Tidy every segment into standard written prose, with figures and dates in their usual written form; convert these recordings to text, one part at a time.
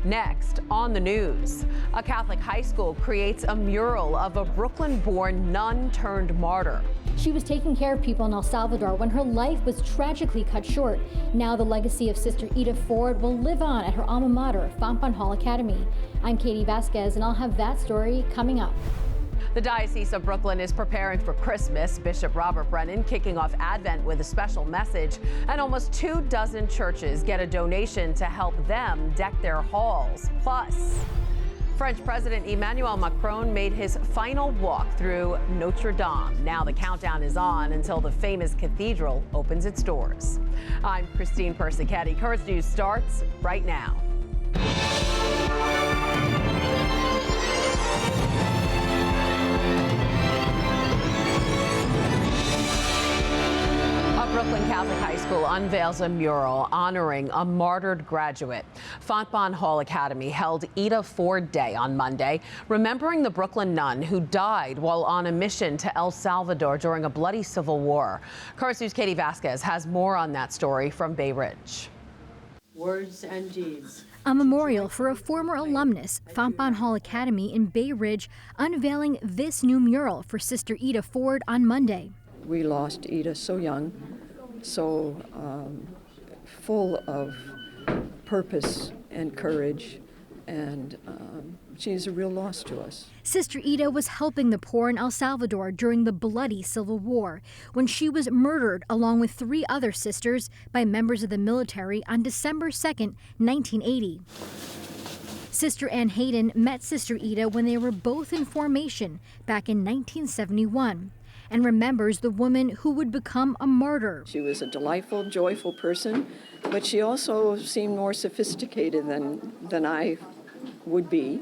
Next on the news, a Catholic high school creates a mural of a Brooklyn-born nun turned martyr. She was taking care of people in El Salvador when her life was tragically cut short. Now the legacy of Sister Ida Ford will live on at her alma mater, Fontbonne Hall Academy. I'm Katie Vasquez, and I'll have that story coming up. The Diocese of Brooklyn is preparing for Christmas. Bishop Robert Brennan kicking off Advent with a special message, and almost 24 churches get a donation to help them deck their halls. Plus, French President Emmanuel Macron made his final walk through Notre Dame. Now the countdown is on until the famous cathedral opens its doors. I'm Christine Persichetti. Currents News starts right now. Brooklyn Catholic High School unveils a mural honoring a martyred graduate. Fontbonne Hall Academy held Ida Ford Day on Monday, remembering the Brooklyn nun who died while on a mission to El Salvador during a bloody civil war. Currents News' Katie Vasquez has more on that story from Bay Ridge. Words and deeds. A memorial for a former alumnus, Fontbonne Hall Academy in Bay Ridge, unveiling this new mural for Sister Ida Ford on Monday. We lost Ida so young, so full of purpose and courage, and she's a real loss to us. Sister Ida was helping the poor in El Salvador during the bloody Civil War when she was murdered along with 3 other sisters by members of the military on December 2nd, 1980. Sister Ann Hayden met Sister Ida when they were both in formation back in 1971. And remembers the woman who would become a martyr. She was a delightful, joyful person, but she also seemed more sophisticated than I would be.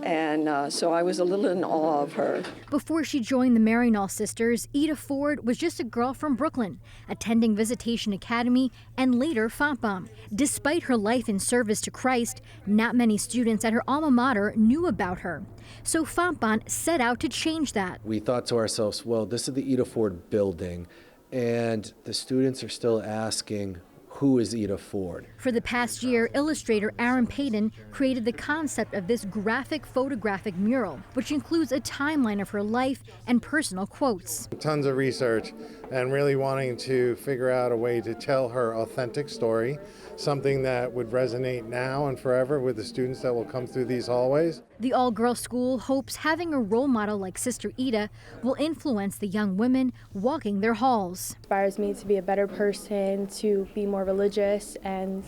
And so I was a little in awe of her. Before she joined the Maimonides Sisters, Ida Ford was just a girl from Brooklyn, attending Visitation Academy and later Fontbonne. Despite her life in service to Christ, not many students at her alma mater knew about her. So Fontbonne set out to change that. We thought to ourselves, well, this is the Ida Ford building, and the students are still asking, who is Ida Ford? For the past year, illustrator Aaron Payton created the concept of this graphic photographic mural, which includes a timeline of her life and personal quotes. Tons of research and really wanting to figure out a way to tell her authentic story, something that would resonate now and forever with the students that will come through these hallways. The all-girls school hopes having a role model like Sister Ida will influence the young women walking their halls. It inspires me to be a better person, to be more religious, and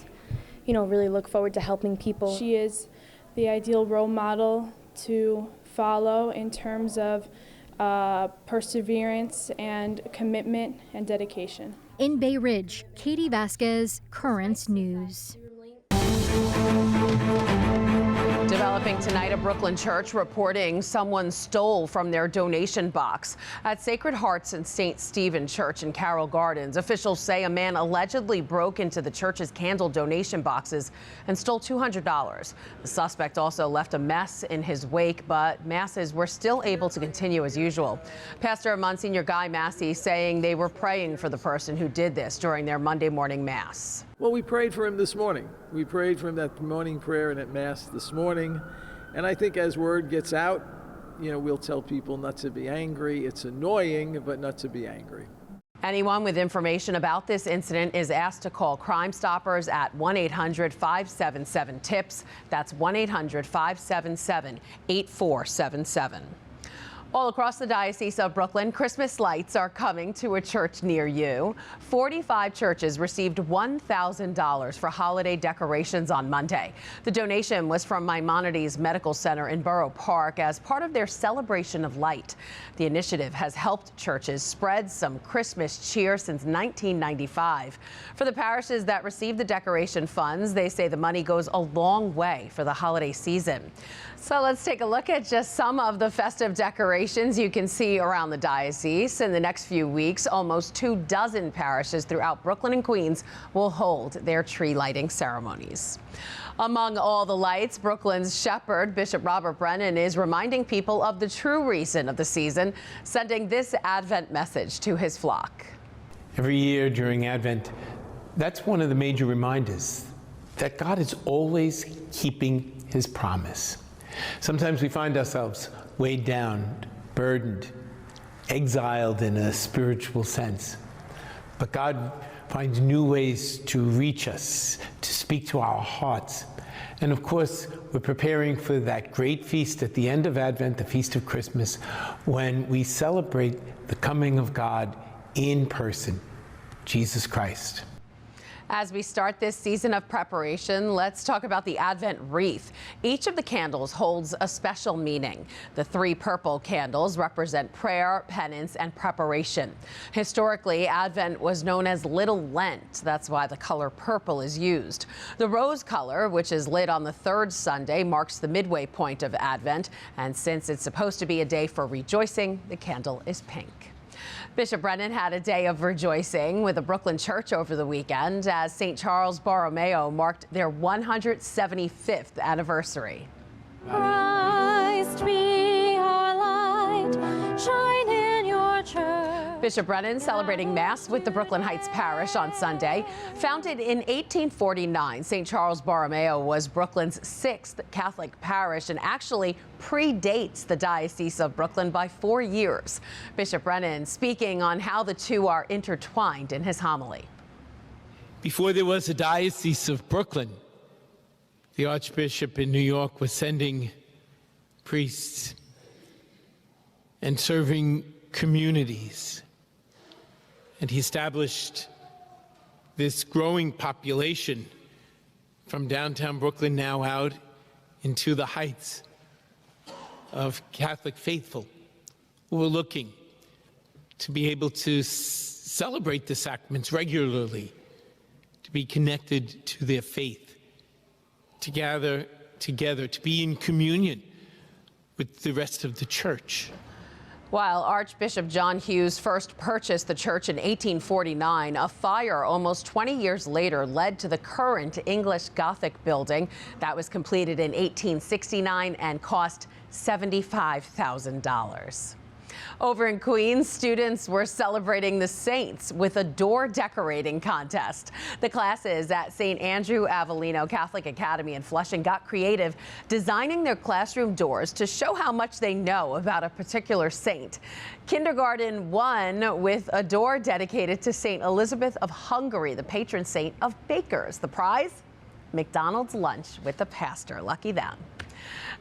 really look forward to helping people. She is the ideal role model to follow in terms of perseverance and commitment and dedication. In Bay Ridge, Katie Vasquez, Currents News. Developing tonight, a Brooklyn church reporting someone stole from their donation box. At Sacred Hearts and St. Stephen Church in Carroll Gardens, officials say a man allegedly broke into the church's candle donation boxes and stole $200. The suspect also left a mess in his wake, but masses were still able to continue as usual. Pastor Monsignor Guy Massey saying they were praying for the person who did this during their Monday morning mass. Well, we prayed for him this morning. We prayed for him that morning prayer and at Mass this morning. And I think as word gets out, we'll tell people not to be angry. It's annoying, but not to be angry. Anyone with information about this incident is asked to call Crime Stoppers at 1-800-577-TIPS. That's 1-800-577-8477. All across the Diocese of Brooklyn, Christmas lights are coming to a church near you. 45 churches received $1,000 for holiday decorations on Monday. The donation was from Maimonides Medical Center in Borough Park as part of their celebration of light. The initiative has helped churches spread some Christmas cheer since 1995. For the parishes that receive the decoration funds, they say the money goes a long way for the holiday season. So let's take a look at just some of the festive decorations you can see around the diocese. In the next few weeks, almost 24 parishes throughout Brooklyn and Queens will hold their tree lighting ceremonies. Among all the lights, Brooklyn's shepherd, Bishop Robert Brennan, is reminding people of the true reason of the season, sending this Advent message to his flock. Every year during Advent, that's one of the major reminders that God is always keeping his promise. Sometimes we find ourselves weighed down, burdened, exiled in a spiritual sense. But God finds new ways to reach us, to speak to our hearts. And of course, we're preparing for that great feast at the end of Advent, the Feast of Christmas, when we celebrate the coming of God in person, Jesus Christ. As we start this season of preparation, let's talk about the Advent wreath. Each of the candles holds a special meaning. The 3 purple candles represent prayer, penance, and preparation. Historically, Advent was known as Little Lent. That's why the color purple is used. The rose color, which is lit on the 3rd Sunday, marks the midway point of Advent. And since it's supposed to be a day for rejoicing, the candle is pink. Bishop Brennan had a day of rejoicing with a Brooklyn church over the weekend as St. Charles Borromeo marked their 175th anniversary. Christ be our light, shine in your church. Bishop Brennan celebrating Mass with the Brooklyn Heights Parish on Sunday. Founded in 1849, St. Charles Borromeo was Brooklyn's 6th Catholic parish and actually predates the Diocese of Brooklyn by 4 years. Bishop Brennan speaking on how the two are intertwined in his homily. Before there was a Diocese of Brooklyn, the Archbishop in New York was sending priests and serving communities. And he established this growing population from downtown Brooklyn now out into the Heights of Catholic faithful who were looking to be able to celebrate the sacraments regularly, to be connected to their faith, to gather together, to be in communion with the rest of the church. While Archbishop John Hughes first purchased the church in 1849, a fire almost 20 years later led to the current English Gothic building that was completed in 1869 and cost $75,000. Over in Queens, students were celebrating the saints with a door decorating contest. The classes at St. Andrew Avellino Catholic Academy in Flushing got creative, designing their classroom doors to show how much they know about a particular saint. Kindergarten won with a door dedicated to St. Elizabeth of Hungary, the patron saint of bakers. The prize? McDonald's lunch with the pastor. Lucky them.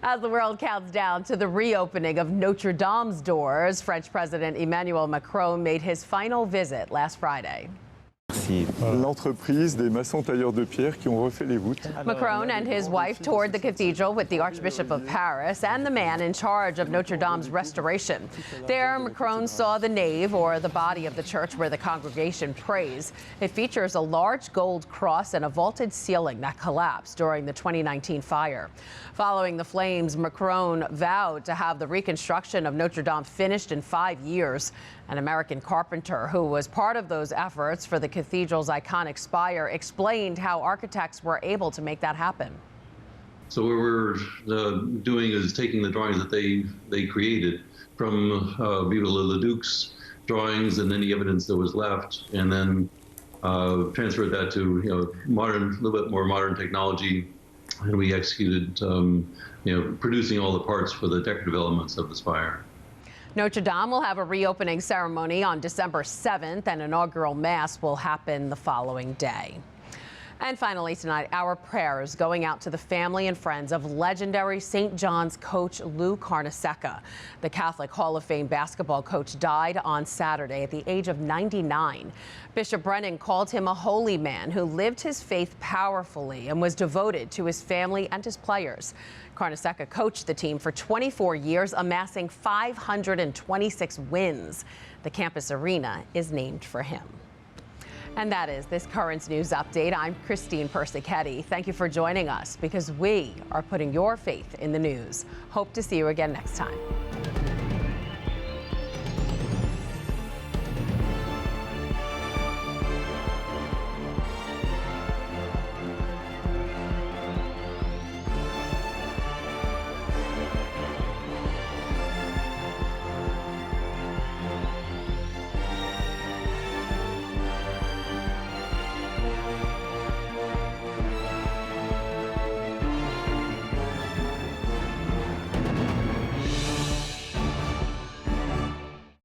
As the world counts down to the reopening of Notre Dame's doors, French President Emmanuel Macron made his final visit last Friday. L'entreprise des maçons tailleurs de pierre qui ont refait les voûtes. Macron and his wife toured the cathedral with the Archbishop of Paris and the man in charge of Notre Dame's restoration. There, Macron saw the nave, or the body of the church where the congregation prays. It features a large gold cross and a vaulted ceiling that collapsed during the 2019 fire. Following the flames, Macron vowed to have the reconstruction of Notre Dame finished in 5 years. An American carpenter who was part of those efforts for the cathedral's iconic spire explained how architects were able to make that happen. So what we're doing is taking the drawings that they created from Viva Le Duc's drawings and any evidence that was left, and then transferred that to modern, a little bit more modern technology, and we executed producing all the parts for the decorative elements of the spire. Notre Dame will have a reopening ceremony on December 7th, and inaugural Mass will happen the following day. And finally tonight, our prayers going out to the family and friends of legendary St. John's coach Lou Carnesecca. The Catholic Hall of Fame basketball coach died on Saturday at the age of 99. Bishop Brennan called him a holy man who lived his faith powerfully and was devoted to his family and his players. Carnesecca coached the team for 24 years, amassing 526 wins. The campus arena is named for him. And that is this Currents News Update. I'm Christine Persichetti. Thank you for joining us, because we are putting your faith in the news. Hope to see you again next time.